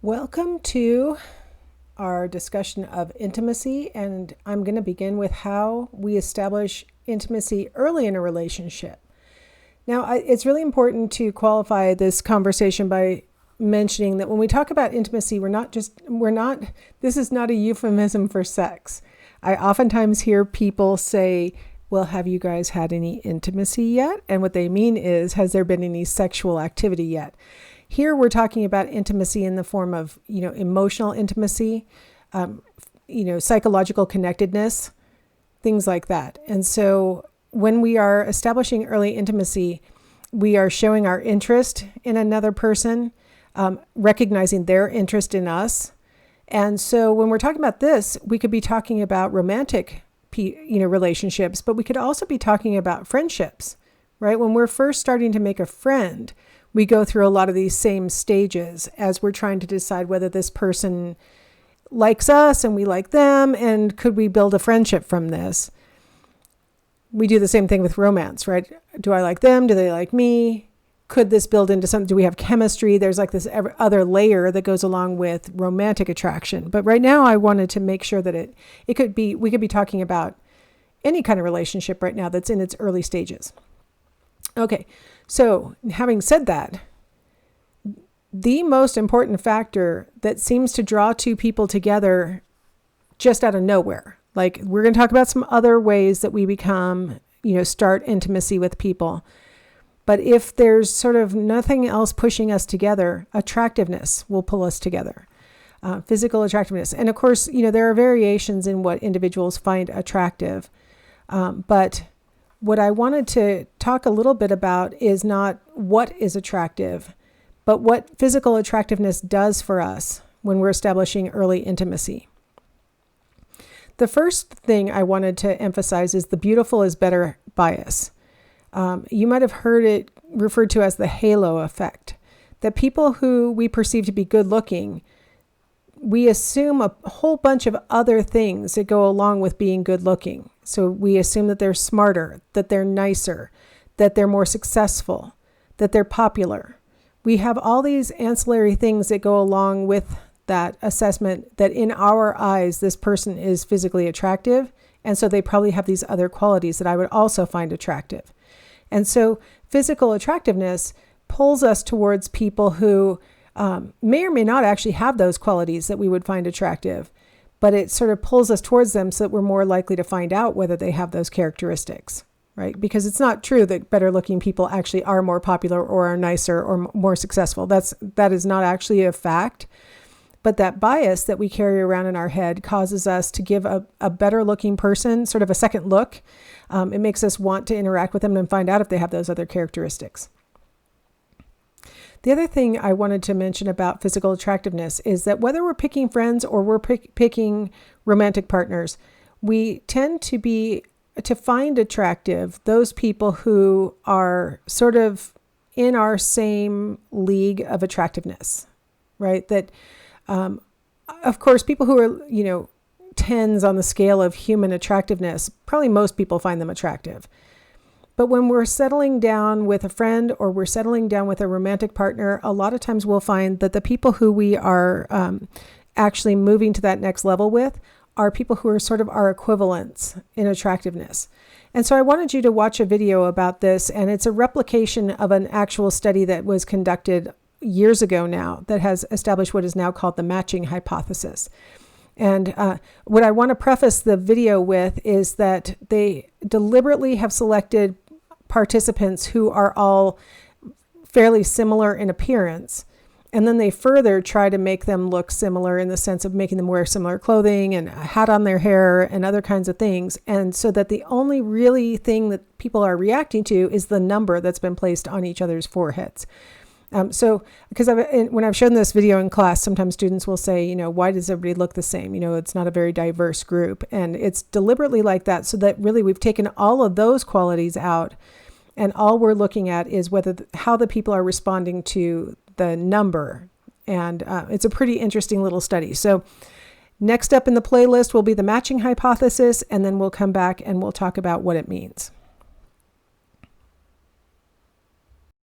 Welcome to our discussion of intimacy, and I'm going to begin with how we establish intimacy early in a relationship. Now, it's really important to qualify this conversation by mentioning that when we talk about intimacy, this is not a euphemism for sex. I oftentimes hear people say, well, have you guys had any intimacy yet? And what they mean is, has there been any sexual activity yet? Here we're talking about intimacy in the form of, emotional intimacy, psychological connectedness, things like that. And so when we are establishing early intimacy, we are showing our interest in another person, recognizing their interest in us. And so when we're talking about this, we could be talking about romantic, relationships, but we could also be talking about friendships, right? When we're first starting to make a friend, we go through a lot of these same stages as we're trying to decide whether this person likes us and we like them, and could we build a friendship from this? We do the same thing with romance, right? Do I like them? Do they like me? Could this build into something? Do we have chemistry? There's like this other layer that goes along with romantic attraction. But right now I wanted to make sure that we could be talking about any kind of relationship right now that's in its early stages. Okay. So having said that, the most important factor that seems to draw two people together just out of nowhere, like we're going to talk about some other ways that we become, start intimacy with people. But if there's sort of nothing else pushing us together, attractiveness will pull us together, physical attractiveness. And of course, there are variations in what individuals find attractive, but what I wanted to talk a little bit about is not what is attractive, but what physical attractiveness does for us when we're establishing early intimacy. The first thing I wanted to emphasize is the beautiful is better bias. You might have heard it referred to as the halo effect, that people who we perceive to be good looking, we assume a whole bunch of other things that go along with being good looking. So we assume that they're smarter, that they're nicer, that they're more successful, that they're popular. We have all these ancillary things that go along with that assessment that in our eyes, this person is physically attractive. And so they probably have these other qualities that I would also find attractive. And so physical attractiveness pulls us towards people who may or may not actually have those qualities that we would find attractive, but it sort of pulls us towards them so that we're more likely to find out whether they have those characteristics, right? Because it's not true that better looking people actually are more popular or are nicer or more successful. That is not actually a fact. But that bias that we carry around in our head causes us to give a better looking person sort of a second look. It makes us want to interact with them and find out if they have those other characteristics. The other thing I wanted to mention about physical attractiveness is that whether we're picking friends or we're picking romantic partners, we tend to find attractive those people who are sort of in our same league of attractiveness, right? That, of course, people who are, tens on the scale of human attractiveness, probably most people find them attractive. But when we're settling down with a friend or we're settling down with a romantic partner, a lot of times we'll find that the people who we are actually moving to that next level with are people who are sort of our equivalents in attractiveness. And so I wanted you to watch a video about this, and it's a replication of an actual study that was conducted years ago now that has established what is now called the matching hypothesis. And what I want to preface the video with is that they deliberately have selected participants who are all fairly similar in appearance. And then they further try to make them look similar in the sense of making them wear similar clothing and a hat on their hair and other kinds of things. And so that the only really thing that people are reacting to is the number that's been placed on each other's foreheads. Because when I've shown this video in class, sometimes students will say, why does everybody look the same? It's not a very diverse group. And it's deliberately like that so that really we've taken all of those qualities out. And all we're looking at is how the people are responding to the number. And it's a pretty interesting little study. So next up in the playlist will be the matching hypothesis, and then we'll come back and we'll talk about what it means.